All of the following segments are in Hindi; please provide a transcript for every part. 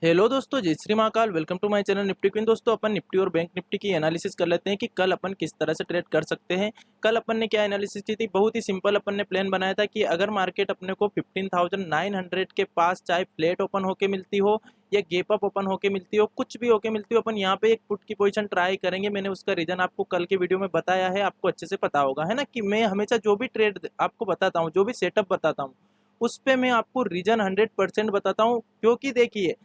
हेलो दोस्तों, जय Shri Mahakal. Welcome to my channel Nifty queen. दोस्तों, अपन निफ्टी और बैंक निफ्टी की एनालिसिस कर लेते हैं कि कल अपन किस तरह से ट्रेड कर सकते हैं। कल अपन ने क्या एनालिसिस की थी, बहुत ही सिंपल अपन ने प्लान बनाया था कि अगर मार्केट अपने को 15,900 के पास चाहे फ्लैट ओपन होके मिलती हो या गैप अप ओपन होके मिलती हो, कुछ भी होके मिलती हो, अपन यहाँ पे एक पुट की पोजीशन ट्राई करेंगे। मैंने उसका रीजन आपको कल के वीडियो में बताया है, आपको अच्छे से पता होगा, है ना, कि मैं हमेशा जो भी ट्रेड आपको बताता हूँ, जो भी सेटअप बताता हूँ, उस पे मैं आपको रीजन 100% बताता हूँ। क्योंकि देखिए,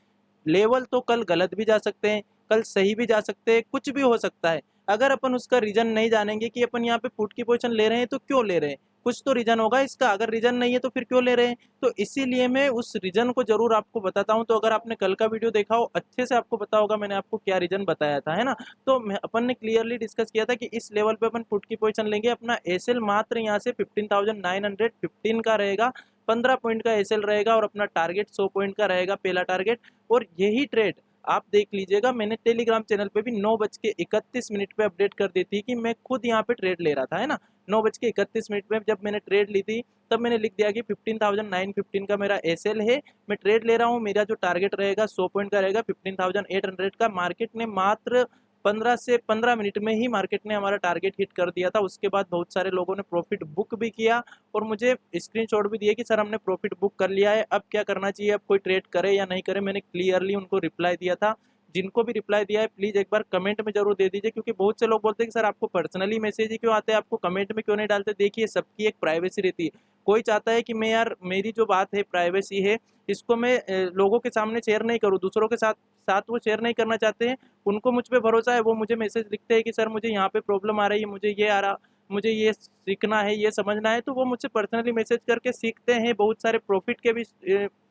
लेवल तो कल गलत भी जा सकते हैं, कल सही भी जा सकते हैं, कुछ भी हो सकता है। अगर अपन उसका रीजन नहीं जानेंगे कि अपन यहाँ पे पुट की पोजीशन ले रहे हैं तो क्यों ले रहे हैं, कुछ तो रीजन होगा इसका। अगर रीजन नहीं है तो फिर क्यों ले रहे हैं, तो इसीलिए मैं उस रीजन को जरूर आपको बताता हूँ। तो अगर आपने कल का वीडियो देखा हो, अच्छे से आपको पता होगा मैंने आपको क्या रीजन बताया था, है ना। तो अपन ने क्लियरली डिस्कस किया था कि इस लेवल पे अपन पुट की पोजीशन लेंगे। अपना एसएल मात्र यहाँ से 15,915 का रहेगा, 15 पॉइंट का एसएल रहेगा और अपना टारगेट 100 पॉइंट का रहेगा, पहला टारगेट। और यही ट्रेड आप देख लीजिएगा, मैंने टेलीग्राम चैनल पे भी 9:31 पे अपडेट कर दी थी कि मैं खुद यहाँ पे ट्रेड ले रहा था, है ना। 9:31 पे जब मैंने ट्रेड ली थी, तब मैंने लिख दिया कि 15,915 का मेरा एसएल है, मैं ट्रेड ले रहा हूँ। मेरा जो टारगेट रहेगा 100 पॉइंट का रहेगा, 15,800 का। मार्केट ने मात्र 15 से 15 मिनट में ही मार्केट ने हमारा टारगेट हिट कर दिया था। उसके बाद बहुत सारे लोगों ने प्रॉफिट बुक भी किया और मुझे स्क्रीनशॉट भी दिए कि सर हमने प्रॉफिट बुक कर लिया है, अब क्या करना चाहिए, अब कोई ट्रेड करे या नहीं करे। मैंने क्लियरली उनको रिप्लाई दिया था। जिनको भी रिप्लाई दिया है प्लीज एक बार कमेंट में जरूर दे दीजिए, क्योंकि बहुत से लोग बोलते हैं कि सर आपको पर्सनली मैसेज ही क्यों आते हैं, आपको कमेंट में क्यों नहीं डालते। देखिए, सबकी एक प्राइवेसी रहती है। कोई चाहता है कि मैं यार, मेरी जो बात है प्राइवेसी है, इसको मैं लोगों के सामने शेयर नहीं करूँ, दूसरों के साथ साथ वो शेयर नहीं करना चाहते हैं। उनको मुझ पे भरोसा है, वो मुझे मैसेज लिखते हैं कि सर मुझे यहाँ पे प्रॉब्लम आ रही है, मुझे ये आ रहा, मुझे ये सीखना है, ये समझना है, तो वो मुझसे पर्सनली मैसेज करके सीखते हैं। बहुत सारे प्रॉफिट के भी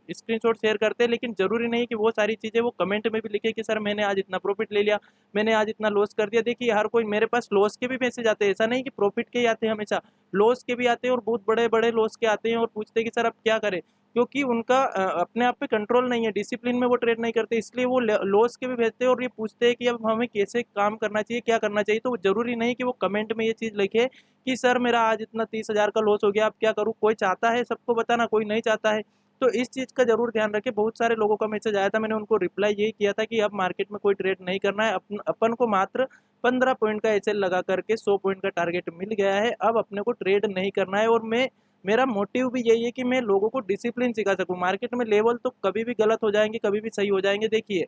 स्क्रीनशॉट शेयर करते हैं। लेकिन जरूरी नहीं कि वो सारी चीज़ें वो कमेंट में भी लिखे कि सर मैंने आज इतना प्रॉफिट ले लिया, मैंने आज इतना लॉस कर दिया। देखिए, हर कोई, मेरे पास लॉस के भी मैसेज आते हैं, ऐसा नहीं कि प्रॉफिट के ही आते हैं, हमेशा लॉस के भी आते हैं और बहुत बड़े बड़े लॉस के आते हैं और पूछते हैं कि सर अब क्या करें। क्योंकि उनका अपने आप पे कंट्रोल नहीं है, डिसिप्लिन में वो ट्रेड नहीं करते, इसलिए वो लॉस के भी भेजते हैं और ये पूछते हैं कि अब हमें कैसे काम करना चाहिए, क्या करना चाहिए। तो जरूरी नहीं कि वो कमेंट में ये चीज़ लिखे कि सर मेरा आज इतना 30,000 का लॉस हो गया, अब क्या करूँ। कोई चाहता है सबको बताना, कोई नहीं चाहता है। तो इस चीज़ का जरूर ध्यान रखें। बहुत सारे लोगों का मैसेज आया था, मैंने उनको रिप्लाई यही किया था कि अब मार्केट में कोई ट्रेड नहीं करना है। अपन को मात्र 15 पॉइंट का एसएल लगा करके 100 पॉइंट का टारगेट मिल गया है, अब अपने को ट्रेड नहीं करना है। और मैं, मेरा मोटिव भी यही है कि मैं लोगों को डिसिप्लिन सिखा सकूं। मार्केट में लेवल तो कभी भी गलत हो जाएंगे, कभी भी सही हो जाएंगे। देखिए,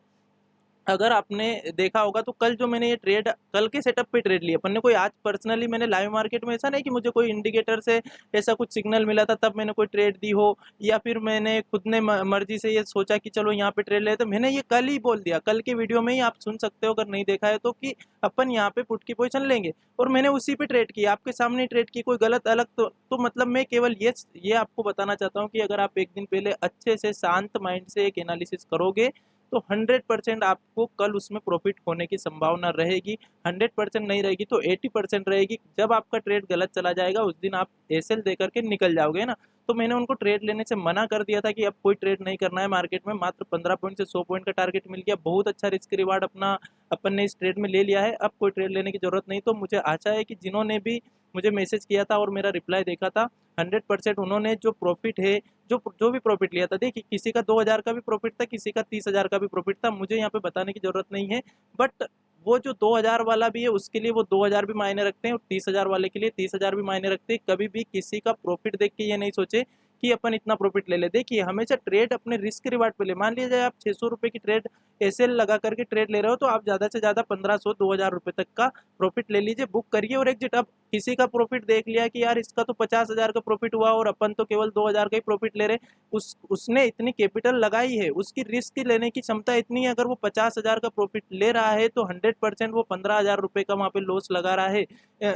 अगर आपने देखा होगा तो कल जो मैंने ये ट्रेड, कल के सेटअप पे ट्रेड लिया अपन ने, कोई आज पर्सनली मैंने लाइव मार्केट में, ऐसा नहीं कि मुझे कोई इंडिकेटर से ऐसा कुछ सिग्नल मिला था तब मैंने कोई ट्रेड दी हो, या फिर मैंने खुद ने मर्जी से ये सोचा कि चलो यहाँ पे ट्रेड ले। तो मैंने ये कल ही बोल दिया, कल के वीडियो में ही आप सुन सकते हो अगर नहीं देखा है तो, कि अपन यहाँ पे पुट की पोजीशन लेंगे और मैंने उसी पे ट्रेड किया, आपके सामने ट्रेड की, कोई गलत अलग तो मतलब मैं केवल ये आपको बताना चाहता हूँ कि अगर आप एक दिन पहले अच्छे से शांत माइंड से एक एनालिसिस करोगे तो 100% आपको कल उसमें प्रॉफिट होने की संभावना रहेगी। 100% नहीं रहेगी तो 80% रहेगी। जब आपका ट्रेड गलत चला जाएगा उस दिन आप एसएल दे करके निकल जाओगे ना। तो मैंने उनको ट्रेड लेने से मना कर दिया था कि अब कोई ट्रेड नहीं करना है मार्केट में। मात्र 15 पॉइंट से 100 पॉइंट का टारगेट मिल गया, बहुत अच्छा रिस्क रिवार्ड अपना अपन ने इस ट्रेड में ले लिया है। अब कोई ट्रेड लेने की जरूरत नहीं। तो मुझे आशा है कि जिन्होंने भी मुझे मैसेज किया था और मेरा रिप्लाई देखा था, 100% उन्होंने जो प्रॉफिट है, जो जो भी प्रॉफिट लिया था, देखिए किसी का 2,000 का भी प्रॉफिट था, किसी का 30,000 का भी प्रॉफिट था, मुझे यहाँ पे बताने की जरूरत नहीं है। बट वो जो 2,000 वाला भी है उसके लिए वो 2,000 भी मायने रखते हैं और 30,000 वाले के लिए 30,000 भी मायने रखते हैं। कभी भी किसी का प्रॉफिट देख के ये नहीं सोचे कि अपन इतना प्रॉफिट ले ले। देखिए, हमेशा ट्रेड अपने रिस्क रिवार्ड पे ले। मान लीजिए आप 600 रुपए की ट्रेड एसएल लगा करके ट्रेड ले रहे हो, तो आप ज्यादा से ज्यादा 1500 2,000 रुपए तक का प्रॉफिट ले लीजिए, बुक करिए और एग्जिट। अब किसी का प्रॉफिट देख लिया कि यार इसका तो 50,000 का प्रॉफिट हुआ और अपन तो केवल 2,000 का ही प्रॉफिट ले रहे, उसने इतनी कैपिटल लगाई है, उसकी रिस्क लेने की क्षमता इतनी है। अगर वो 50,000 का प्रॉफिट ले रहा है तो 100% वो 15,000 रुपए का वहां पे लॉस लगा रहा है,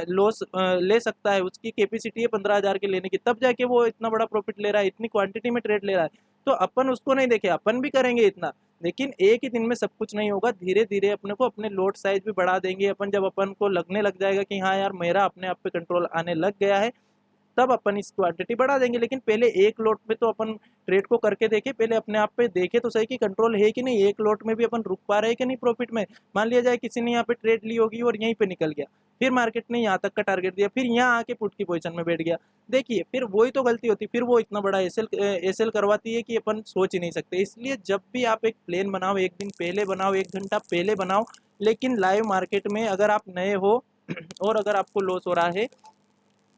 लॉस ले सकता है। उसकी कैपेसिटी है 15,000 के लेने की, तब जाके वो इतना बड़ा प्रॉफिट ले रहा है, इतनी क्वांटिटी में ट्रेड ले रहा है। तो अपन उसको नहीं देखे, अपन भी करेंगे इतना, लेकिन एक ही दिन में सब कुछ नहीं होगा। धीरे धीरे अपने को अपने लोड साइज भी बढ़ा देंगे अपन। जब अपन को लगने लग जाएगा कि हाँ यार मेरा अपने आप पे कंट्रोल आने लग गया है, तब अपन इस क्वांटिटी बढ़ा देंगे। लेकिन पहले एक लोट में तो अपन ट्रेड को करके देखे, पहले अपने आप पे देखे तो सही कि कंट्रोल है कि नहीं, एक लोट में भी अपन रुक पा रहे हैं कि नहीं प्रॉफिट में। मान लिया जाए किसी ने यहाँ पे ट्रेड ली होगी और यहीं पे निकल गया, फिर मार्केट ने यहाँ तक का टारगेट दिया, फिर यहाँ आके पुट की पोजीशन में बैठ गया, देखिए फिर वही तो गलती होती, फिर वो इतना बड़ा एसएल करवाती है कि अपन सोच ही नहीं सकते। इसलिए जब भी आप एक प्लान बनाओ, एक दिन पहले बनाओ, एक घंटा पहले बनाओ, लेकिन लाइव मार्केट में अगर आप नए हो और अगर आपको लॉस हो रहा है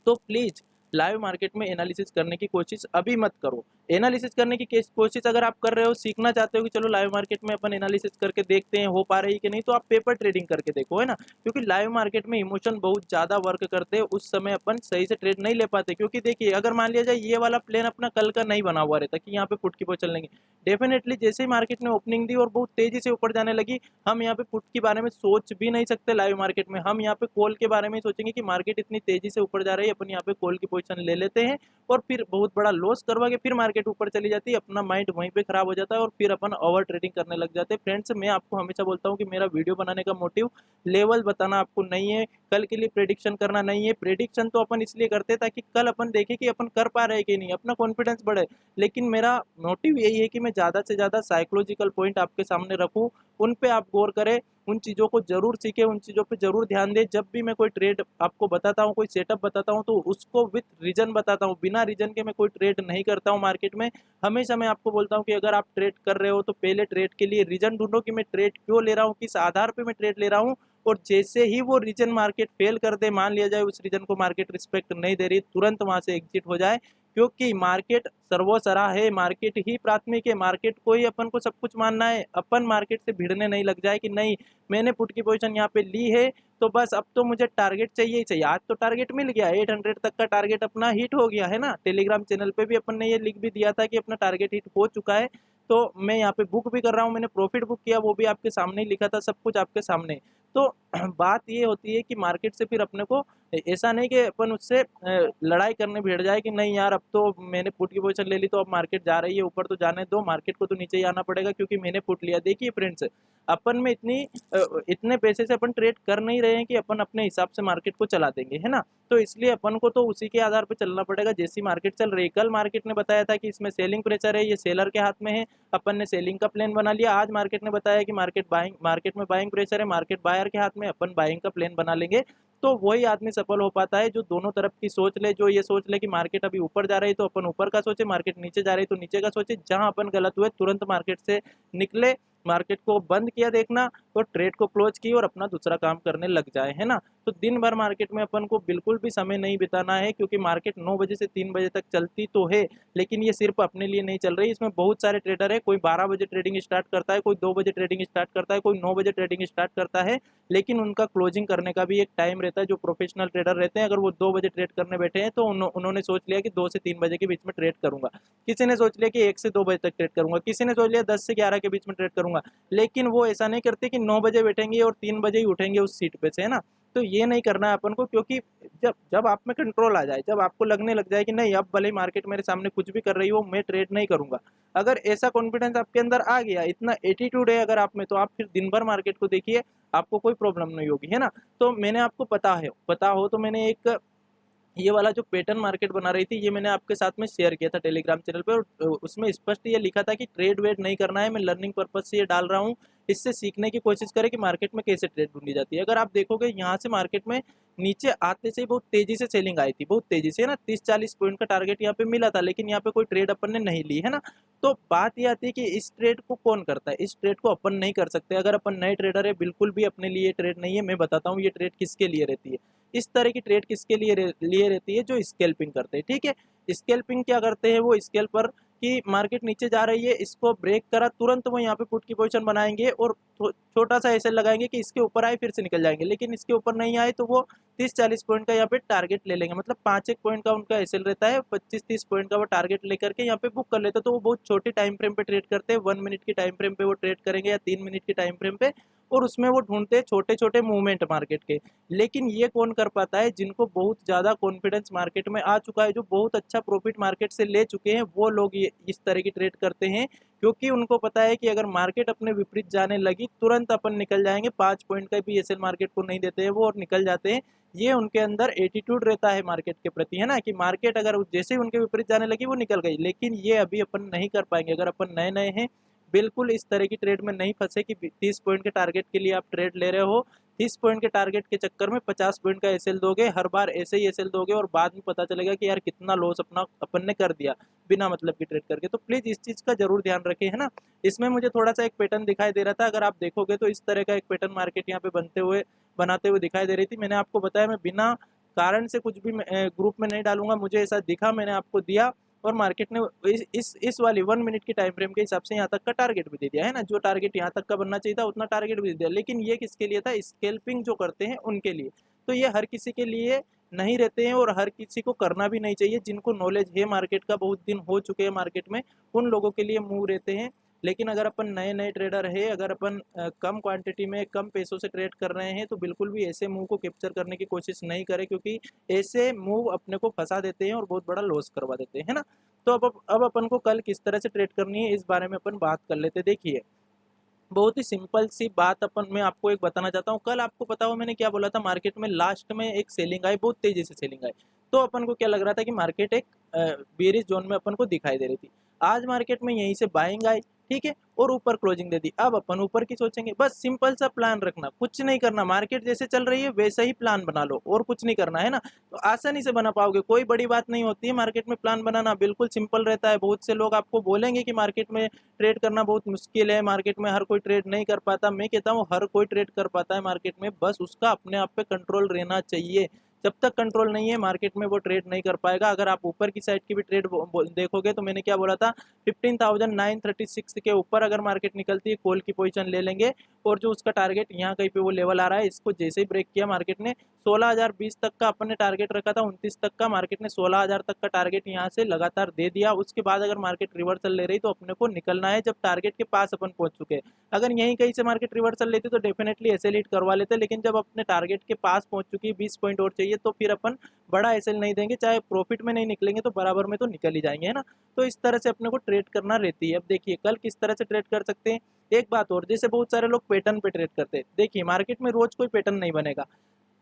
तो प्लीज लाइव मार्केट में एनालिसिस करने की कोशिश अभी मत करो। एनालिसिस करने की कोशिश अगर आप कर रहे हो, सीखना चाहते हो कि चलो लाइव मार्केट में अपन एनालिसिस करके देखते हैं हो पा रही है कि नहीं, तो आप पेपर ट्रेडिंग करके देखो, है ना। क्योंकि लाइव मार्केट में इमोशन बहुत ज़्यादा वर्क करते हैं, उस समय अपन सही से ट्रेड नहीं ले पाते। क्योंकि देखिए अगर मान लिया जाए ये वाला प्लान अपना कल का नहीं बना हुआ रहता कि यहाँ पे पुट की पोजीशन लेंगे, डेफिनेटली जैसे ही मार्केट ने ओपनिंग दी और बहुत तेजी से ऊपर जाने लगी, हम यहाँ पे पुट के बारे में सोच भी नहीं सकते लाइव मार्केट में। हम यहाँ पे कॉल के बारे में सोचेंगे कि मार्केट इतनी तेजी से ऊपर जा रही है, अपन यहाँ पे कॉल की पोजीशन ले लेते हैं और फिर बहुत बड़ा लॉस करवा के फिर मार्केट ऊपर चली जाती है, अपना माइंड वहीं पे खराब हो जाता है और फिर अपन ओवर ट्रेडिंग करने लग जाते हैं। फ्रेंड्स, मैं आपको हमेशा बोलता हूँ कि मेरा वीडियो बनाने का मोटिव लेवल बताना आपको नहीं है, कल के लिए प्रेडिक्शन करना नहीं है। प्रेडिक्शन तो अपन इसलिए करते हैं ताकि कल अपन देखें कि अपन कर पा रहे हैं कि नहीं, अपना कॉन्फिडेंस बढ़े। लेकिन मेरा मोटिव यही है कि मैं ज़्यादा से ज़्यादा साइकोलॉजिकल पॉइंट आपके सामने रखूँ, उन पे आप गौर करें, उन चीज़ों को जरूर सीखें, उन चीज़ों पे जरूर ध्यान दें। जब भी मैं कोई ट्रेड आपको बताता हूँ, कोई सेटअप बताता हूँ, तो उसको विथ रीजन बताता हूँ, बिना रीजन के मैं कोई ट्रेड नहीं करता हूँ मार्केट में। हमेशा मैं आपको बोलता हूँ कि अगर आप ट्रेड कर रहे हो तो पहले ट्रेड के लिए रीजन ढूंढो कि मैं ट्रेड क्यों ले रहा हूँ, किस आधार पर मैं ट्रेड ले रहा हूँ। और जैसे ही वो रीजन मार्केट फेल कर दे, मान लिया जाए उस रीजन को मार्केट रिस्पेक्ट नहीं दे रही, तुरंत वहां से एग्जिट हो जाए। क्योंकि मार्केट सर्वोसरा है, मार्केट ही प्राथमिक है, मार्केट को ही अपन को सब कुछ मानना है। अपन मार्केट से भिड़ने नहीं लग जाए कि नहीं मैंने पुट की पोजीशन यहाँ पे ली है तो बस अब तो मुझे टारगेट चाहिए ही चाहिए। आज तो टारगेट मिल गया, 800 तक का टारगेट अपना हिट हो गया है ना। टेलीग्राम चैनल पे भी अपन ने ये लिख भी दिया था कि अपना टारगेट हिट हो चुका है। तो मैं यहाँ पे बुक भी कर रहा हूँ, मैंने प्रॉफिट बुक किया, वो भी आपके सामने ही लिखा था, सब कुछ आपके सामने। तो बात ये होती है कि मार्केट से फिर अपने को ऐसा नहीं कि अपन उससे लड़ाई करने भिड़ जाए कि नहीं यार अब तो मैंने पुट की पोजीशन ले ली तो अब मार्केट जा रही है ऊपर तो जाने दो, मार्केट को तो नीचे ही आना पड़ेगा क्योंकि मैंने पुट लिया। देखिए फ्रेंड्स, अपन में इतने पैसे से अपन ट्रेड कर नहीं रहे हैं कि अपन अपने हिसाब से मार्केट को चला देंगे, है ना। तो इसलिए अपन को तो उसी के आधार पर चलना पड़ेगा जैसी मार्केट चल रही है। कल मार्केट ने बताया था कि इसमें सेलिंग प्रेशर है, ये सेलर के हाथ में है, अपन ने सेलिंग का प्लान बना लिया। आज मार्केट ने बताया कि मार्केट में बाइंग प्रेशर है, मार्केट बायर के हाथ में, अपन बाइंग का प्लान बना लेंगे। तो वही आदमी सफल हो पाता है जो दोनों तरफ की सोच ले, जो ये सोच ले कि मार्केट अभी ऊपर जा रही है तो अपन ऊपर का सोचे, मार्केट नीचे जा रही है तो नीचे का सोचे। जहां अपन गलत हुए तुरंत मार्केट से निकले, मार्केट को बंद किया देखना और ट्रेड को क्लोज की और अपना दूसरा काम करने लग जाए, है ना। तो दिन भर मार्केट में अपन को बिल्कुल भी समय नहीं बिताना है क्योंकि मार्केट 9 बजे से 3 बजे तक चलती तो है, लेकिन ये सिर्फ अपने लिए नहीं चल रही। इसमें बहुत सारे ट्रेडर है, कोई 12 बजे ट्रेडिंग स्टार्ट करता है, कोई 2 बजे ट्रेडिंग स्टार्ट करता है, कोई 9 बजे ट्रेडिंग स्टार्ट करता है। लेकिन उनका क्लोजिंग करने का भी एक टाइम रहता है। जो प्रोफेशनल ट्रेडर रहते हैं, अगर वो 2 बजे ट्रेड करने बैठे हैं तो उन्होंने सोच लिया कि 2 से 3 बजे के बीच में ट्रेड करूंगा, किसी ने सोच लिया कि 1 से 2 बजे तक ट्रेड करूंगा, किसी ने सोच लिया 10 से 11 के बीच में ट्रेड करूंगा। लेकिन वो ऐसा नहीं करते कि 9 बजे बैठेंगे और 3 बजे ही उठेंगे उस सीट पे से, है ना। तो ये नहीं करना है अपन को, क्योंकि जब जब आप में कंट्रोल आ जाए, जब आपको लगने लग जाए कि नहीं अब भले मार्केट मेरे सामने कुछ भी कर रही हो मैं ट्रेड नहीं करूंगा, अगर ऐसा कॉन्फिडेंस आपके अंदर आ गया, इतना एटीट्यूड है अगर आप में, तो आप फिर दिन भर मार्केट को देखिए, आपको कोई प्रॉब्लम नहीं होगी, है ना। तो मैंने आपको पता हो तो मैंने एक ये वाला जो पैटर्न मार्केट बना रही थी ये मैंने आपके साथ में शेयर किया था टेलीग्राम चैनल पे, और उसमें स्पष्ट ये लिखा था कि ट्रेड वेड नहीं करना है, मैं लर्निंग पर्पज से ये डाल रहा हूँ, इससे सीखने की कोशिश करें कि मार्केट में कैसे ट्रेड ढूंढी जाती है। अगर आप देखोगे यहाँ से मार्केट में नीचे आते से ही बहुत तेजी से सेलिंग आई थी, बहुत तेजी से, है ना। 30-40 पॉइंट का टारगेट यहाँ पे मिला था, लेकिन यहाँ पे कोई ट्रेड अपन ने नहीं ली, है ना। तो बात ये आती है कि इस ट्रेड को कौन करता है, इस ट्रेड को अपन नहीं कर सकते। अगर अपन नए ट्रेडर है, बिल्कुल भी अपने लिए ट्रेड नहीं है। मैं बताता हूँ ये ट्रेड किसके लिए रहती है, इस तरह की ट्रेड किसके लिए रहती है, जो स्कैल्पिंग करते हैं, ठीक है। स्कैल्पिंग क्या करते हैं, वो स्कैल्पर कि मार्केट नीचे जा रही है, इसको ब्रेक करा, तुरंत वो यहाँ पे पुट की पोजीशन बनाएंगे और छोटा सा ऐसे लगाएंगे कि इसके ऊपर आए फिर से निकल जाएंगे, लेकिन इसके ऊपर नहीं आए तो वो 30-40 पॉइंट का यहाँ पे टारगेट ले लेंगे। मतलब 5-1 पॉइंट का उनका एसएल रहता है, 25-30 पॉइंट का वो टारगेट लेकर के यहाँ पे बुक कर लेते हैं। तो वो बहुत छोटे टाइम फ्रेम पे ट्रेड करते हैं, 1 मिनट की टाइम फ्रेम पे वो ट्रेड करेंगे या 3 मिनट की टाइम फ्रेम पे, और उसमें वो ढूंढते हैं छोटे छोटे मूवमेंट मार्केट के। लेकिन ये कौन कर पाता है? जिनको बहुत ज़्यादा कॉन्फिडेंस मार्केट में आ चुका है, जो बहुत अच्छा प्रॉफिट मार्केट से ले चुके हैं, वो लोग ये इस तरह की ट्रेड करते हैं। क्योंकि उनको पता है कि अगर मार्केट अपने विपरीत जाने लगी तुरंत अपन निकल जाएंगे, 5 पॉइंट का भी एसएल मार्केट को नहीं देते हैं वो और निकल जाते हैं। ये उनके अंदर एटीट्यूड रहता है मार्केट के प्रति, है ना, कि मार्केट अगर जैसे ही उनके विपरीत जाने लगी वो निकल गई। लेकिन ये अभी अपन नहीं कर पाएंगे अगर अपन नए नए हैं। बिल्कुल इस तरह की ट्रेड में नहीं फंसे कि 30 पॉइंट के टारगेट के लिए आप ट्रेड ले रहे हो, 30 पॉइंट के टारगेट के चक्कर में 50 पॉइंट का एसएल दोगे, हर बार ऐसे ही एसएल दोगे और बाद में पता चलेगा कि यार कितना लॉस अपना अपन ने कर दिया बिना मतलब की ट्रेड करके। तो प्लीज इस चीज का जरूर ध्यान रखें, है ना। इसमें मुझे थोड़ा सा एक पैटर्न दिखाई दे रहा था, अगर आप देखोगे तो इस तरह का एक पैटर्न मार्केट यहाँ पे बनाते हुए दिखाई दे रही थी। मैंने आपको बताया मैं बिना कारण से कुछ भी ग्रुप में नहीं डालूंगा, मुझे ऐसा दिखा मैंने आपको दिया। और मार्केट ने इस वाली 1 मिनट की टाइम फ्रेम के हिसाब से यहाँ तक का टारगेट भी दे दिया, है ना। जो टारगेट यहाँ तक का बनना चाहिए था उतना टारगेट भी दे दिया। लेकिन ये किसके लिए था? स्कैल्पिंग जो करते हैं उनके लिए। तो ये हर किसी के लिए नहीं रहते हैं और हर किसी को करना भी नहीं चाहिए। जिनको नॉलेज है मार्केट का, बहुत दिन हो चुके हैं मार्केट में, उन लोगों के लिए मूव रहते हैं। लेकिन अगर अपन नए नए ट्रेडर है, अगर अपन कम क्वांटिटी में कम पैसों से ट्रेड कर रहे हैं, तो बिल्कुल भी ऐसे मूव को कैप्चर करने की कोशिश नहीं करें, क्योंकि ऐसे मूव अपने को फंसा देते हैं और बहुत बड़ा लॉस करवा देते हैं, है ना। तो अब अपन को कल किस तरह से ट्रेड करनी है इस बारे में अपन बात कर लेते। देखिए बहुत ही सिंपल सी बात अपन मैं आपको एक बताना चाहता हूँ। कल आपको पता हो मैंने क्या बोला था? मार्केट में लास्ट में एक सेलिंग आई, बहुत तेजी से सेलिंग आई। तो अपन को क्या लग रहा था कि मार्केट एक बेरिश जोन में अपन को दिखाई दे रही थी। आज मार्केट में यहीं से बाइंग आई, ठीक है, और ऊपर क्लोजिंग दे दी। अब अपन ऊपर की सोचेंगे, बस सिंपल सा प्लान रखना, कुछ नहीं करना, मार्केट जैसे चल रही है वैसा ही प्लान बना लो और कुछ नहीं करना, है ना। तो आसानी से बना पाओगे, कोई बड़ी बात नहीं होती है मार्केट में प्लान बनाना, बिल्कुल सिंपल रहता है। बहुत से लोग आपको बोलेंगे कि मार्केट में ट्रेड करना बहुत मुश्किल है, मार्केट में हर कोई ट्रेड नहीं कर पाता। मैं कहता हूँ हर कोई ट्रेड कर पाता है मार्केट में, बस उसका अपने आप पे कंट्रोल रहना चाहिए। जब तक कंट्रोल नहीं है मार्केट में वो ट्रेड नहीं कर पाएगा। अगर आप ऊपर की साइड की भी ट्रेड देखोगे तो मैंने क्या बोला था, 15,936 के ऊपर अगर मार्केट निकलती है कॉल की पोजीशन ले लेंगे। और जो उसका टारगेट यहाँ कहीं पे वो लेवल आ रहा है, इसको जैसे ही ब्रेक किया मार्केट ने, 16,020 तक का अपन ने टारगेट रखा था, 29 तक का, मार्केट ने 16,000 तक का टारगेट यहाँ से लगातार दे दिया। उसके बाद अगर मार्केट रिवर्सल ले रही तो अपने को निकलना है जब टारगेट के पास अपन पहुंच चुके हैं। अगर यहीं कहीं से मार्केट रिवर्सल लेती तो डेफिनेटली एसएल हिट करवा लेते, लेकिन जब अपने टारगेट के पास पहुंच चुकी है, 20 पॉइंट और चाहिए, तो फिर अपन बड़ा एसएल नहीं देंगे, चाहे प्रॉफिट में नहीं निकलेंगे तो बराबर में तो निकल ही जाएंगे, है ना। तो इस तरह से अपने को ट्रेड करना रहती है। अब देखिए कल किस तरह से ट्रेड कर सकते हैं। एक बात और, जैसे बहुत सारे लोग पैटर्न पे ट्रेड करते हैं। देखिए मार्केट में रोज कोई पैटर्न नहीं बनेगा,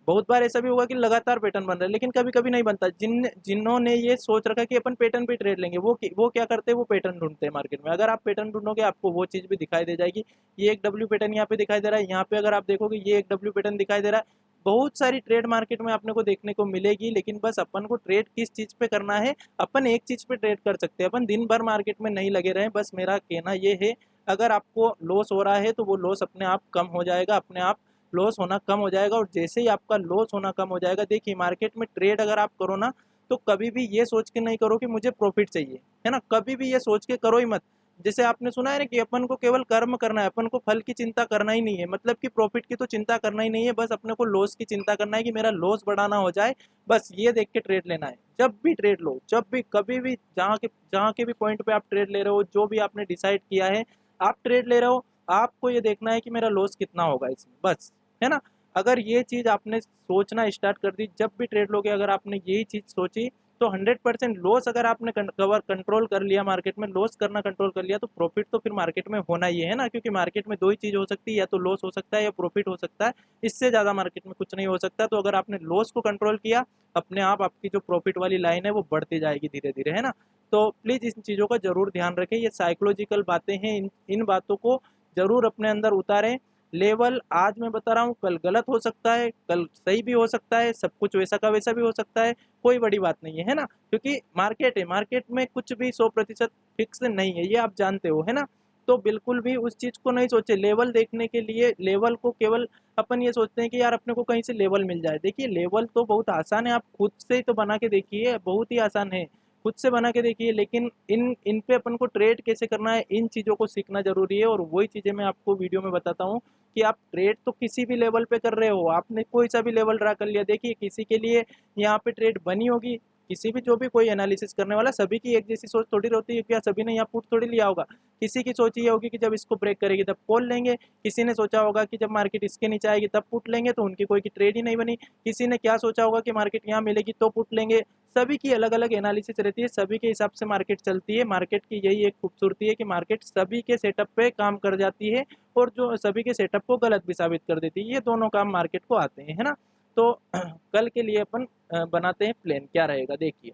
बहुत बार ऐसा भी होगा कि लगातार पैटर्न बन रहा है, लेकिन कभी कभी नहीं बनता। जिन्होंने ये सोच रखा कि अपन पैटर्न पे ट्रेड लेंगे, वो क्या करते हैं, वो पैटर्न ढूंढते हैं मार्केट में। अगर आप पैटर्न ढूंढोगे आपको वो चीज भी दिखाई दे जाएगी। ये एक डब्ल्यू पैटर्न यहाँ पे दिखाई दे रहा है, यहाँ पे अगर आप देखोगे ये एक डब्ल्यू पैटर्न दिखाई दे रहा है। बहुत सारी ट्रेड मार्केट में आपने को देखने को मिलेगी, लेकिन बस अपन को ट्रेड किस चीज पे करना है। अपन एक चीज पे ट्रेड कर सकते हैं, अपन दिन भर मार्केट में नहीं लगे रहे। बस मेरा कहना ये है, अगर आपको लॉस हो रहा है तो वो लॉस अपने आप कम हो जाएगा, अपने आप लॉस होना कम हो जाएगा। और जैसे ही आपका लॉस होना कम हो जाएगा, देखिए मार्केट में ट्रेड अगर आप करो ना, तो कभी भी ये सोच के नहीं करो कि मुझे प्रॉफिट चाहिए, है ना, कभी भी ये सोच के करो ही मत। जैसे आपने सुना है ना कि अपन को केवल कर्म करना है, अपन को फल की चिंता करना ही नहीं है, मतलब कि प्रॉफिट की तो चिंता करना ही नहीं है, बस अपने को लॉस की चिंता करना है कि मेरा लॉस बढ़ाना हो जाए। बस ये देख के ट्रेड लेना है। जब भी ट्रेड लो, जब भी कभी भी जहाँ के भी पॉइंट पे आप ट्रेड ले रहे हो, जो भी आपने डिसाइड किया है आप ट्रेड ले रहे हो, आपको ये देखना है कि मेरा लॉस कितना होगा इसमें, बस, है ना। अगर ये चीज आपने सोचना स्टार्ट कर दी, जब भी ट्रेड लोगे अगर आपने यही चीज सोची, तो 100% लॉस अगर आपने कवर कंट्रोल कर लिया, मार्केट में लॉस करना कंट्रोल कर लिया, तो प्रॉफिट तो फिर मार्केट में होना ही है ना। क्योंकि मार्केट में दो ही चीज हो सकती है, या तो लॉस हो सकता है या प्रॉफिट हो सकता है, इससे ज्यादा मार्केट में कुछ नहीं हो सकता। तो अगर आपने लॉस को कंट्रोल किया, अपने आप आपकी जो प्रॉफिट वाली लाइन है वो बढ़ती जाएगी धीरे धीरे, है ना। तो प्लीज इन चीजों का जरूर ध्यान रखें, ये साइकोलॉजिकल बातें हैं, इन बातों को जरूर अपने अंदर उतारें। लेवल आज मैं बता रहा हूँ, कल गलत हो सकता है, कल सही भी हो सकता है, सब कुछ वैसा का वैसा भी हो सकता है, कोई बड़ी बात नहीं है ना। क्योंकि मार्केट है, मार्केट में कुछ भी 100% फिक्स नहीं है, ये आप जानते हो, है ना। तो बिल्कुल भी उस चीज को नहीं सोचे। लेवल देखने के लिए लेवल को केवल अपन ये सोचते हैं कि यार अपने को कहीं से लेवल मिल जाए। देखिए लेवल तो बहुत आसान है, आप खुद से ही तो बना के देखिए, बहुत ही आसान है, खुद से बना के देखिए। लेकिन इन पे अपन को ट्रेड कैसे करना है, इन चीज़ों को सीखना जरूरी है। और वही चीज़ें मैं आपको वीडियो में बताता हूँ कि आप ट्रेड तो किसी भी लेवल पे कर रहे हो, आपने कोई सा भी लेवल ड्रा कर लिया, देखिए किसी के लिए यहाँ पे ट्रेड बनी होगी, किसी भी जो भी कोई एनालिसिस करने वाला, सभी की एक जैसी सोच थोड़ी रहती है, क्या सभी ने यहाँ पुट थोड़ी लिया होगा। किसी की सोच ये होगी कि जब इसको ब्रेक करेगी तब कॉल लेंगे, किसी ने सोचा होगा कि जब मार्केट इसके नीचे आएगी तब पुट लेंगे, तो उनकी कोई की ट्रेड ही नहीं बनी। किसी ने क्या सोचा होगा कि मार्केट यहाँ मिलेगी तो पुट लेंगे। सभी की अलग अलग एनालिसिस रहती है, सभी के हिसाब से मार्केट चलती है। मार्केट की यही एक खूबसूरती है कि मार्केट सभी के सेटअप पे काम कर जाती है और जो सभी के सेटअप को गलत भी साबित कर देती है। ये दोनों काम मार्केट को आते हैं, है ना। तो कल के लिए अपन बनाते हैं प्लान, क्या रहेगा देखिए।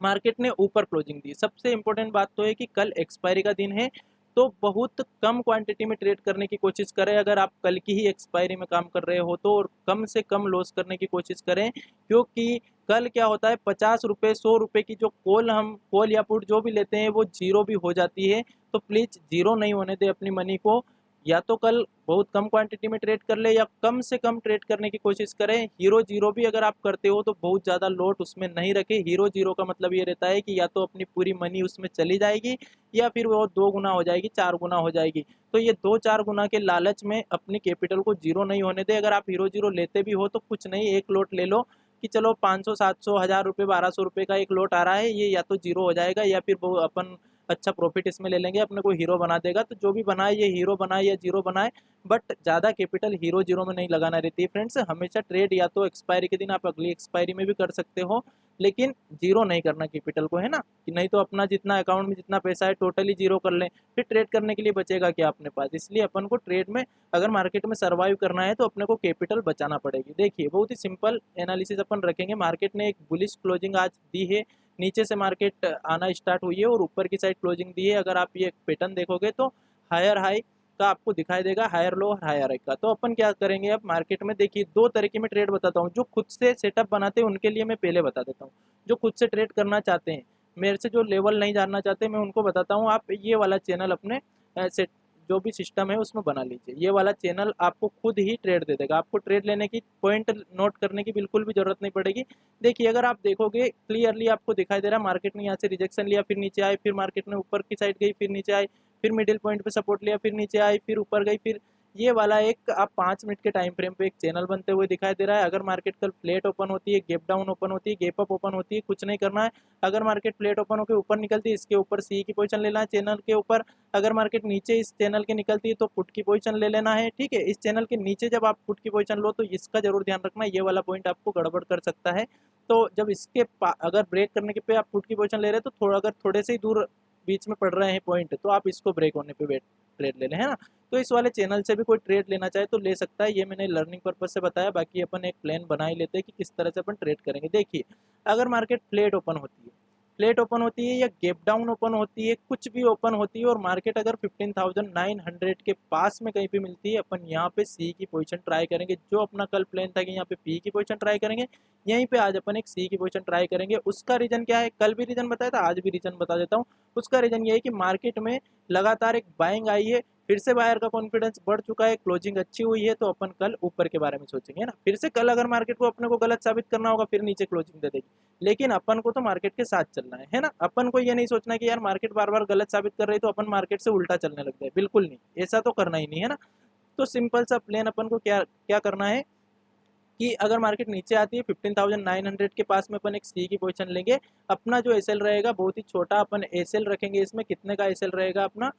मार्केट ने ऊपर क्लोजिंग दी, सबसे इंपॉर्टेंट बात तो है कि कल एक्सपायरी का दिन है, तो बहुत कम क्वांटिटी में ट्रेड करने की कोशिश करें। अगर आप कल की ही एक्सपायरी में काम कर रहे हो तो, और कम से कम लॉस करने की कोशिश करें, क्योंकि कल क्या होता है 50 रुपये 100 रुपये की जो कॉल या पुट जो भी लेते हैं वो जीरो भी हो जाती है। तो प्लीज़ जीरो नहीं होने दें अपनी मनी को। या तो कल बहुत कम क्वांटिटी में ट्रेड कर ले या कम से कम ट्रेड करने की कोशिश करें। हीरो जीरो भी अगर आप करते हो तो बहुत ज़्यादा लॉट उसमें नहीं रखें। हीरो जीरो का मतलब ये रहता है कि या तो अपनी पूरी मनी उसमें चली जाएगी या फिर वो 2 गुना हो जाएगी, 4 गुना हो जाएगी। तो ये 2-4 गुना के लालच में अपनी कैपिटल को जीरो नहीं होने दे। अगर आप हीरो जीरो लेते भी हो तो कुछ नहीं, एक लॉट ले लो कि चलो 500 700 1000 रुपये 1200 रुपये का एक लॉट आ रहा है, ये या तो जीरो हो जाएगा या फिर वो अपन अच्छा प्रॉफिट इसमें ले लेंगे, अपने को हीरो बना देगा। तो जो भी बनाए, ये हीरो बनाए या जीरो बनाए, बट ज़्यादा कैपिटल हीरो जीरो में नहीं लगाना रहती है फ्रेंड्स। हमेशा ट्रेड या तो एक्सपायरी के दिन आप अगली एक्सपायरी में भी कर सकते हो, लेकिन जीरो नहीं करना कैपिटल को, है ना। कि नहीं तो अपना जितना अकाउंट में जितना पैसा है टोटली जीरो कर लें, फिर ट्रेड करने के लिए बचेगा क्या अपने पास। इसलिए अपन को ट्रेड में अगर मार्केट में सर्वाइव करना है तो अपने को कैपिटल बचाना पड़ेगी। देखिए बहुत ही सिंपल एनालिसिस अपन रखेंगे। मार्केट ने एक बुलिश क्लोजिंग आज दी है, नीचे से मार्केट आना स्टार्ट हुई है और ऊपर की साइड क्लोजिंग दी है। अगर आप ये पैटर्न देखोगे तो हायर हाई का आपको दिखाई देगा, हायर लो और हायर हाई का। तो अपन क्या करेंगे अब मार्केट में, देखिए दो तरीके में ट्रेड बताता हूँ। जो खुद से सेटअप बनाते हैं उनके लिए मैं पहले बता देता हूँ। जो खुद से ट्रेड करना चाहते हैं, मेरे से जो लेवल नहीं जानना चाहते, मैं उनको बताता हूँ आप ये वाला चैनल अपने सेट जो भी सिस्टम है उसमें बना लीजिए। ये वाला चैनल आपको खुद ही ट्रेड दे देगा, आपको ट्रेड लेने की पॉइंट नोट करने की बिल्कुल भी जरूरत नहीं पड़ेगी। देखिए अगर आप देखोगे क्लियरली आपको दिखाई दे रहा है मार्केट ने यहाँ से रिजेक्शन लिया, फिर नीचे आए, फिर मार्केट ने ऊपर की साइड गई, फिर नीचे आई, फिर मिडिल पॉइंट पे सपोर्ट लिया, फिर नीचे आई, फिर ऊपर गई, फिर ये वाला एक आप 5 मिनट के टाइम फ्रेम पे एक चैनल बनते हुए दिखाई दे रहा है। अगर मार्केट कल फ्लैट ओपन होती है, गैप डाउन ओपन होती है, गैप अप ओपन होती है, कुछ नहीं करना है। अगर मार्केट फ्लैट ओपन होकर ऊपर निकलती है, इसके ऊपर सी की पोजीशन लेना है चैनल के ऊपर। अगर मार्केट नीचे इस चैनल के निकलती है तो पुट की पोजीशन ले लेना है, ठीक है। इस चैनल के नीचे जब आप पुट की पोजीशन लो तो इसका जरूर ध्यान रखना, ये वाला पॉइंट आपको गड़बड़ कर सकता है। तो जब इसके अगर ब्रेक करने के पे आप पुट की पोजीशन ले रहे हैं तो थोड़ा, अगर थोड़े से ही दूर बीच में पड़ रहे हैं पॉइंट, तो आप इसको ब्रेक होने पे वेट ट्रेड ले लें, है ना। तो इस वाले चैनल से भी कोई ट्रेड लेना चाहे तो ले सकता है। ये मैंने लर्निंग पर्पज से बताया, बाकी अपन एक प्लान बना ही लेते हैं कि किस तरह से अपन ट्रेड करेंगे। देखिए अगर मार्केट फ्लैट ओपन होती है, फ्लैट ओपन होती है या गैप डाउन ओपन होती है, कुछ भी ओपन होती है और मार्केट अगर 15,900 के पास में कहीं पे मिलती है, अपन यहाँ पे सी की पोजीशन ट्राई करेंगे। जो अपना कल प्लान था कि यहाँ पे पी की पोजीशन ट्राई करेंगे, यहीं पे आज अपन एक सी की पोजीशन ट्राई करेंगे। उसका रीजन क्या है, कल भी रीजन बताया था, आज भी रीजन बता देता हूँ। उसका रीजन ये है कि मार्केट में लगातार एक बाइंग आई है, फिर से बायर का कॉन्फिडेंस बढ़ चुका है, क्लोजिंग अच्छी हुई है, तो अपन कल ऊपर के बारे में सोचेंगे ना। फिर से कल अगर मार्केट को अपने को गलत साबित करना होगा फिर नीचे क्लोजिंग दे देगी, लेकिन अपन को तो मार्केट के साथ चलना है ना। अपन को ये नहीं सोचना कि यार मार्केट बार बार गलत साबित कर रही है तो अपन मार्केट से उल्टा चलने लग जाए, बिल्कुल नहीं, ऐसा तो करना ही नहीं है ना। तो सिंपल सा प्लान अपन को क्या क्या करना है कि अगर मार्केट नीचे आती है 15,900 के पास में अपन एक सी की पोजीशन लेंगे। अपना जो एसएल रहेगा बहुत ही छोटा, अपन एसएल रखेंगे। इसमें कितने का एसएल रहेगा अपना,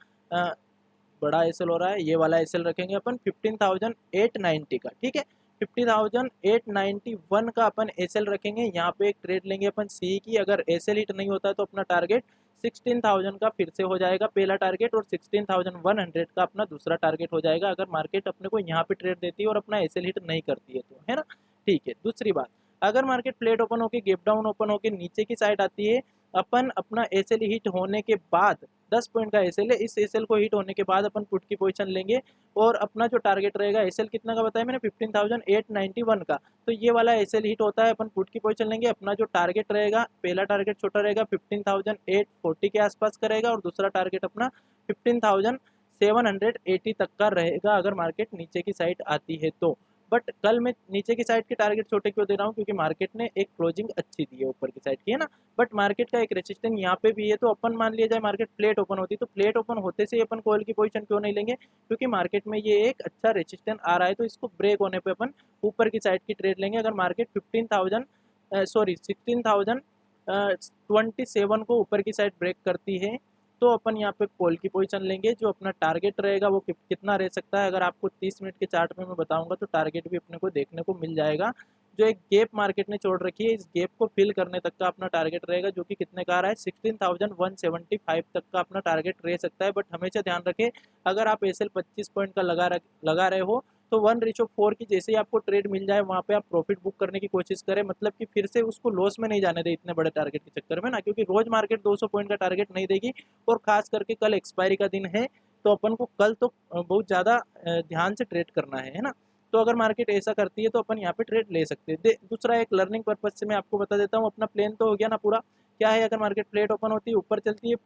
बड़ा एसएल हो रहा है, ये वाला एसएल रखेंगे अपन 15,890 का, ठीक है। 50,891 का अपन एसएल रखेंगे। यहाँ पे एक ट्रेड लेंगे अपन सी की। अगर एसएल हिट नहीं होता है तो अपना टारगेट 16,000 का फिर से हो जाएगा पहला टारगेट, और 16,100 का अपना दूसरा टारगेट हो जाएगा अगर मार्केट अपने को यहाँ पे ट्रेड देती है और अपना एसएल हिट नहीं करती है तो, है ना। ठीक है, दूसरी बात, अगर मार्केट फ्लैट ओपन होकर गैप डाउन ओपन होकर नीचे की साइड आती है, अपन अपना एसएल हिट होने के बाद 10 पॉइंट का एसएल है, इस एसएल को हिट होने के बाद अपन पुट की पोजीशन लेंगे और अपना जो टारगेट रहेगा, एसएल कितना का बताया मैंने 15,891 का, तो ये वाला एसएल हिट होता है अपन पुट की पोजीशन लेंगे। अपना जो टारगेट रहेगा, पहला टारगेट छोटा रहेगा 15,840 के आसपास का रहेगा और दूसरा टारगेट अपना 15,780 तक का रहेगा अगर मार्केट नीचे की साइड आती है तो। बट कल मैं नीचे की साइड के टारगेट छोटे क्यों दे रहा हूँ, क्योंकि मार्केट ने एक क्लोजिंग अच्छी दी है ऊपर की साइड की, है ना। बट मार्केट का एक रेजिस्टेंस यहाँ पे भी है, तो अपन मान लिया जाए मार्केट फ्लैट ओपन होती तो फ्लैट ओपन होते से अपन कॉल की पोजीशन क्यों नहीं लेंगे, क्योंकि मार्केट में ये एक अच्छा रेजिस्टेंस आ रहा है, तो इसको ब्रेक होने पे अपन ऊपर की साइड की ट्रेड लेंगे। अगर मार्केट 16,000 27 को ऊपर की साइड ब्रेक करती है तो अपन यहाँ पे कॉल की पोजीशन लेंगे। जो अपना टारगेट रहेगा वो कितना रह सकता है, अगर आपको 30 मिनट के चार्ट में मैं बताऊंगा तो टारगेट भी अपने को देखने को मिल जाएगा। जो एक गैप मार्केट ने छोड़ रखी है, इस गैप को फिल करने तक का अपना टारगेट रहेगा, जो कि कितने का आ रहा है 16,175 तक का अपना टारगेट रह सकता है। बट हमेशा ध्यान रखें, अगर आप एसएल 25 पॉइंट का लगा रहे हो तो 1:4 की जैसे ही आपको ट्रेड मिल जाए वहाँ पे आप प्रॉफिट बुक करने की कोशिश करें, मतलब कि फिर से उसको लॉस में नहीं जाने दे इतने बड़े टारगेट के चक्कर में ना, क्योंकि रोज मार्केट 200 पॉइंट का टारगेट नहीं देगी। और खास करके कल एक्सपायरी का दिन है तो अपन को कल तो बहुत ज़्यादा ध्यान से ट्रेड करना है ना। तो अगर मार्केट ऐसा करती है तो अपन यहाँ पे ट्रेड ले सकते हैं। दूसरा एक लर्निंग पर्पज से मैं आपको बता देता हूँ, अपना प्लान तो हो गया ना पूरा। क्या है, अगर मार्केट फ्लैट ओपन होती है ऊपर चलती है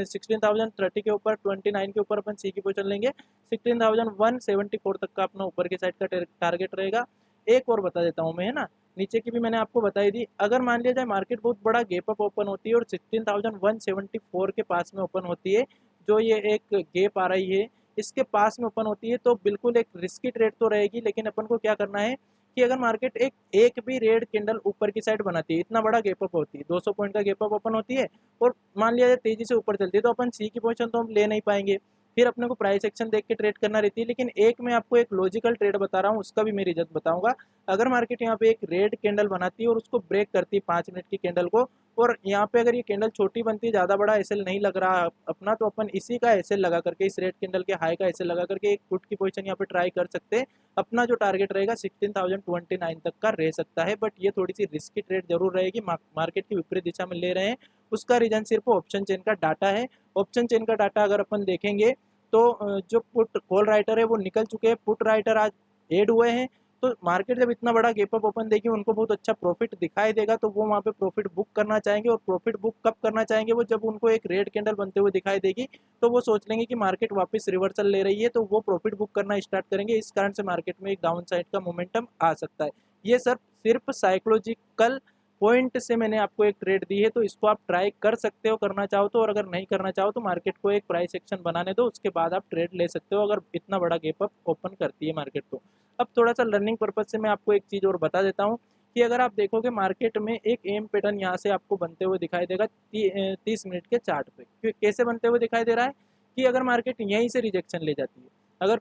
16,030 के ऊपर 29 के ऊपर अपन सी की पोजीशन लेंगे। 16,174 तक का अपना ऊपर की साइड का टारगेट रहेगा। एक और बता देता हूँ मैं, है ना, नीचे की भी मैंने आपको बताई दी। अगर मान लिया जाए मार्केट बहुत बड़ा गैप अप ओपन होती है और 16,174 के पास में ओपन होती है, जो ये एक गैप आ रही है इसके पास में ओपन होती है, तो बिल्कुल एक रिस्की ट्रेड तो रहेगी। लेकिन अपन को क्या करना है कि अगर मार्केट एक एक भी रेड कैंडल ऊपर की साइड बनाती है, इतना बड़ा गैप अप होती है, 200 पॉइंट का गैप अप ओपन होती है और मान लिया जाए तेजी से ऊपर चलती है, तो अपन सी की पोजीशन तो हम ले नहीं पाएंगे। फिर अपने को प्राइस एक्शन देख के ट्रेड करना रहती है। लेकिन एक मैं आपको एक लॉजिकल ट्रेड बता रहा हूँ, उसका भी मैं रिजल्ट बताऊंगा। अगर मार्केट यहाँ पे एक रेड कैंडल बनाती है और उसको ब्रेक करती है 5 मिनट की कैंडल को, और यहाँ पे अगर ये कैंडल छोटी बनती है, ज़्यादा बड़ा एसएल नहीं लग रहा अपना, तो अपन इसी का एसएल लगा करके, इस रेड कैंडल के हाई का एसएल लगा करके एक पुट की पोजीशन यहाँ पे ट्राई कर सकते हैं। अपना जो टारगेट रहेगा 16,029 तक का रह सकता है। बट ये थोड़ी सी रिस्की ट्रेड जरूर रहेगी, मार्केट की विपरीत दिशा में ले रहे हैं। उसका रीजन सिर्फ ऑप्शन चेन का डाटा है। ऑप्शन चेन का डाटा अगर अपन देखेंगे तो जो पुट कॉल राइटर है वो निकल चुके हैं, पुट राइटर आज एड हुए हैं। तो मार्केट जब इतना बड़ा गैप अप ओपन देगी, उनको बहुत अच्छा प्रॉफिट दिखाई देगा, तो वो वहाँ पे प्रॉफिट बुक करना चाहेंगे। और प्रॉफिट बुक कब करना चाहेंगे, वो जब उनको एक रेड कैंडल बनते हुए दिखाई देगी, तो वो सोच लेंगे कि मार्केट वापस रिवर्सल ले रही है, तो वो प्रॉफिट बुक करना स्टार्ट करेंगे। इस कारण से मार्केट में एक डाउन साइड का मोमेंटम आ सकता है। ये सर सिर्फ साइकोलॉजिकल पॉइंट से मैंने आपको एक ट्रेड दी है, तो इसको आप ट्राई कर सकते हो करना चाहो तो, और अगर नहीं करना चाहो तो मार्केट को एक प्राइस एक्शन बनाने दो, उसके बाद आप ट्रेड ले सकते हो अगर इतना बड़ा गैप अप ओपन करती है मार्केट तो। अब थोड़ा सा लर्निंग पर्पज से मैं आपको एक चीज़ और बता देता हूँ कि अगर आप देखोगे मार्केट में एक एम पैटर्न यहाँ से आपको बनते हुए दिखाई देगा 30 मिनट के चार्ट पे। कैसे बनते हुए दिखाई दे रहा है कि अगर मार्केट यहीं से रिजेक्शन ले जाती है, अगर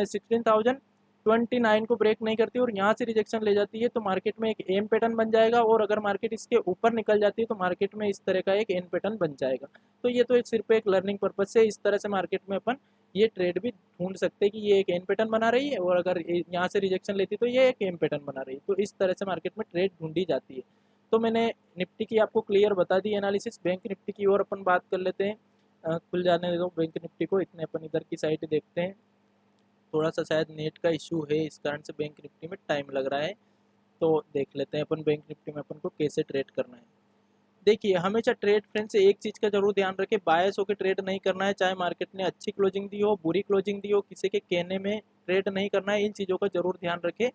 16,029 को ब्रेक नहीं करती और यहाँ से रिजेक्शन ले जाती है, तो मार्केट में एक एम पैटर्न बन जाएगा। और अगर मार्केट इसके ऊपर निकल जाती है तो मार्केट में इस तरह का एक एन पैटर्न बन जाएगा। तो ये तो सिर्फ एक लर्निंग पर्पज से इस तरह से मार्केट में अपन ये ट्रेड भी ढूंढ सकते हैं कि ये एक एन पैटर्न बना रही है, और अगर यहाँ से रिजेक्शन लेती है तो ये एक एम पैटर्न बना रही है। तो इस तरह से मार्केट में ट्रेड ढूंढी जाती है। तो मैंने निफ्टी की आपको क्लियर बता दी एनालिसिस। बैंक निफ्टी की और अपन बात कर लेते हैं। खुल जाने दो बैंक निफ्टी को, इतने अपन इधर की साइड देखते हैं। थोड़ा सा शायद नेट का इशू है, इस कारण से बैंक निफ्टी में टाइम लग रहा है। तो देख लेते हैं अपन बैंक निफ्टी में अपन को कैसे ट्रेड करना है। देखिए, हमेशा ट्रेड फ्रेंड्स एक चीज़ का जरूर ध्यान रखें, बायस होकर ट्रेड नहीं करना है। चाहे मार्केट ने अच्छी क्लोजिंग दी हो, बुरी क्लोजिंग दी हो, किसी के कहने में ट्रेड नहीं करना है। इन चीज़ों का जरूर ध्यान रखें।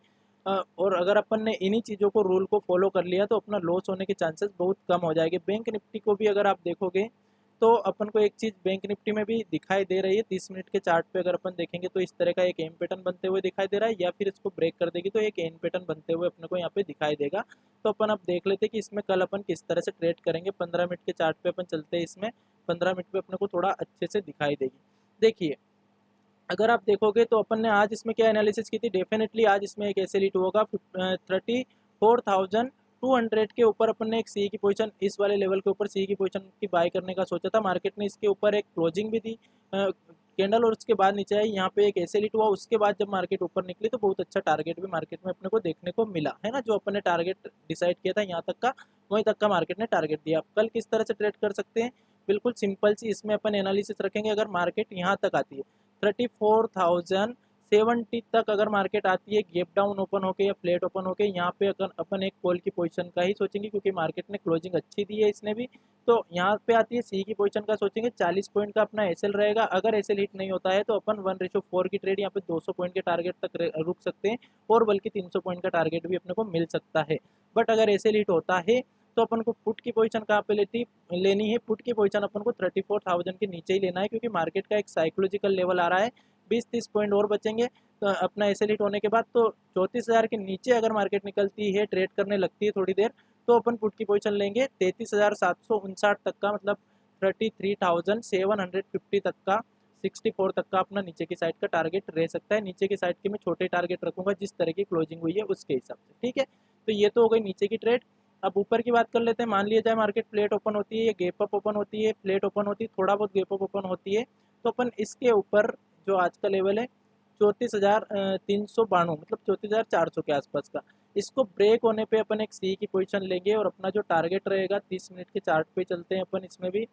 और अगर अपन ने इन्हीं चीज़ों को रूल को फॉलो कर लिया तो अपना लॉस होने के चांसेस बहुत कम हो जाएंगे। बैंक निफ्टी को भी अगर आप देखोगे तो अपन को एक चीज़ बैंक निफ्टी में भी दिखाई दे रही है। 30 मिनट के चार्ट पे अगर अपन देखेंगे तो इस तरह का एक एम पैटर्न बनते हुए दिखाई दे रहा है, या फिर इसको ब्रेक कर देगी तो एक एन पैटर्न बनते हुए अपने को यहाँ पे दिखाई देगा। तो अपन अब देख लेते हैं कि इसमें कल अपन किस तरह से ट्रेड करेंगे। 15 मिनट के चार्ट पे अपन चलते हैं। इसमें 15 मिनट पे अपने को थोड़ा अच्छे से दिखाई देगी। देखिए, अगर आप देखोगे तो अपन ने आज इसमें क्या एनालिसिस की थी, डेफिनेटली आज इसमें एक ऐसे लीट होगा 34,200 के ऊपर अपन ने एक सी की पोजीशन, इस वाले लेवल के ऊपर सी की पोजीशन की बाय करने का सोचा था। मार्केट ने इसके ऊपर एक क्लोजिंग भी दी कैंडल, और उसके बाद नीचे आई, यहाँ पे एक ऐसे लीट हुआ। उसके बाद जब मार्केट ऊपर निकली तो बहुत अच्छा टारगेट भी मार्केट में अपने को देखने को मिला, है ना। जो अपन ने टारगेट डिसाइड किया था यहाँ तक का, वहीं तक का मार्केट ने टारगेट दिया। कल किस तरह से ट्रेड कर सकते हैं, बिल्कुल सिंपल सी इसमें अपन एनालिसिस रखेंगे। अगर मार्केट यहाँ तक आती है 34,070 तक अगर मार्केट आती है, गैप डाउन ओपन होके या फ्लैट ओपन होके, यहाँ पे अगर अपन एक कॉल की पोजीशन का ही सोचेंगे, क्योंकि मार्केट ने क्लोजिंग अच्छी दी है इसने भी। तो यहाँ पे आती है सी की पोजीशन का सोचेंगे, 40 पॉइंट का अपना एसएल रहेगा। अगर एसएल हिट नहीं होता है तो अपन 1:4 की ट्रेड यहाँ पे 200 पॉइंट के टारगेट तक रुक सकते हैं, और बल्कि 300 पॉइंट का टारगेट भी अपने को मिल सकता है। बट अगर एसएल हिट होता है तो अपन को पुट की पोजीशन कहाँ पे लेनी है, पुट की पोजीशन अपन को 34,000 के नीचे ही लेना है, क्योंकि मार्केट का एक साइकोलॉजिकल लेवल आ रहा है। 20-30 पॉइंट और बचेंगे तो अपना एसएल हिट होने के बाद, तो 34,000 के नीचे अगर मार्केट निकलती है, ट्रेड करने लगती है थोड़ी देर, तो अपन पुट की पोजीशन लेंगे 33,759 तक का, मतलब 33,750 तक का, 64 तक का अपना नीचे की साइड का टारगेट रह सकता है। नीचे की साइड के मैं छोटे टारगेट रखूंगा जिस तरह की क्लोजिंग हुई है उसके हिसाब से, ठीक है। तो ये तो हो गई नीचे की ट्रेड। अब ऊपर की बात कर लेते हैं। मान लिया जाए मार्केट फ्लैट ओपन होती है, गैप अप ओपन होती है, फ्लैट ओपन होती है, थोड़ा बहुत गैप अप ओपन होती है, तो अपन इसके ऊपर जो आज का लेवल है 34,392, मतलब 34,400 के आसपास का, इसको ब्रेक होने पे अपन एक सी की पोजीशन लेंगे और अपना जो टारगेट रहेगा 30 मिनट के चार्ट पे चलते हैं अपन, इसमें भी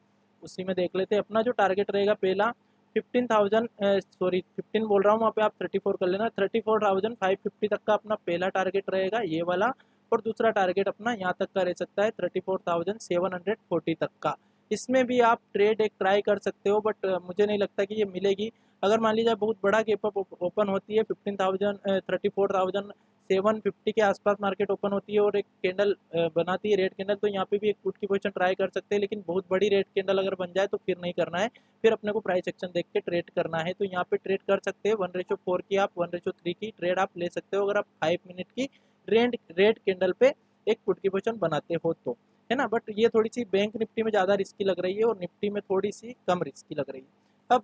उसी में देख लेते हैं। अपना जो टारगेट रहेगा पहला 15,000, सॉरी 15 बोल रहा हूँ, वहाँ पे आप 34 कर लेना, 34,550 तक का अपना पहला टारगेट रहेगा ये वाला। और दूसरा टारगेट अपना यहाँ तक का रह सकता है 34,740 तक का। इसमें भी आप ट्रेड एक ट्राई कर सकते हो, बट मुझे नहीं लगता कि ये मिलेगी। अगर मान लीजिए बहुत बड़ा गैप अप ओपन होती है 15,000, 34,750 के आसपास मार्केट ओपन होती है और एक कैंडल बनाती है रेड कैंडल, तो यहाँ पे भी एक पुट की पोजीशन ट्राई कर सकते हैं। लेकिन बहुत बड़ी रेड कैंडल अगर बन जाए तो फिर नहीं करना है, फिर अपने को प्राइस एक्शन देख के ट्रेड करना है। तो यहाँ पे ट्रेड कर सकते हैं 1:4 की, आप 1:3 की ट्रेड आप ले सकते हो अगर आप 5 मिनट की रेड कैंडल पे एक पुट की पोजीशन बनाते हो तो, है ना। बट ये थोड़ी सी बैंक निफ्टी में ज़्यादा रिस्की लग रही है और निफ्टी में थोड़ी सी कम रिस्की लग रही है। अब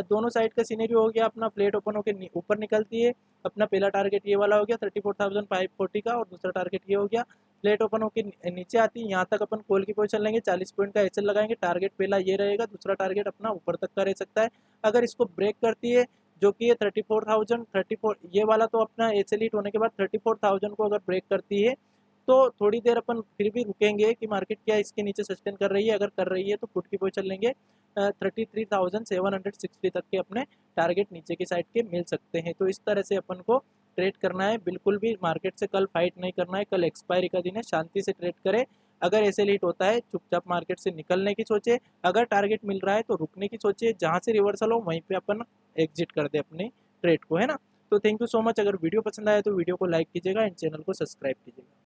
दोनों साइड का सीनेरियो हो गया। अपना प्लेट ओपन होकर ऊपर निकलती है, अपना पहला टारगेट ये वाला हो गया 34,540 का, और दूसरा टारगेट ये हो गया। प्लेट ओपन होकर नीचे आती है, यहाँ तक अपन कॉल की पोजीशन लेंगे, 40 पॉइंट का एसएल लगाएंगे। टारगेट पहला ये रहेगा, दूसरा टारगेट अपना ऊपर तक का रह सकता है। अगर इसको ब्रेक करती है जो कि ये 34,034, ये वाला तो अपना एसएल हिट होने के बाद 34,000 को अगर ब्रेक करती है तो थोड़ी देर अपन फिर भी रुकेंगे कि मार्केट क्या इसके नीचे सस्टेन कर रही है। अगर कर रही है तो पुट की पोजीशन लेंगे 33,760 तक के अपने टारगेट नीचे की साइड के मिल सकते हैं। तो इस तरह से अपन को ट्रेड करना है, बिल्कुल भी मार्केट से कल फाइट नहीं करना है। कल एक्सपायरी का दिन है, शांति से ट्रेड करें। अगर ऐसे लेट होता है चुपचाप मार्केट से निकलने की सोचे, अगर टारगेट मिल रहा है तो रुकने की सोचे, जहाँ से रिवर्सल हो वहीं पे अपन एग्जिट कर दे अपने ट्रेड को, है ना। तो थैंक यू सो मच। अगर वीडियो पसंद आया तो वीडियो को लाइक कीजिएगा एंड चैनल को सब्सक्राइब कीजिएगा।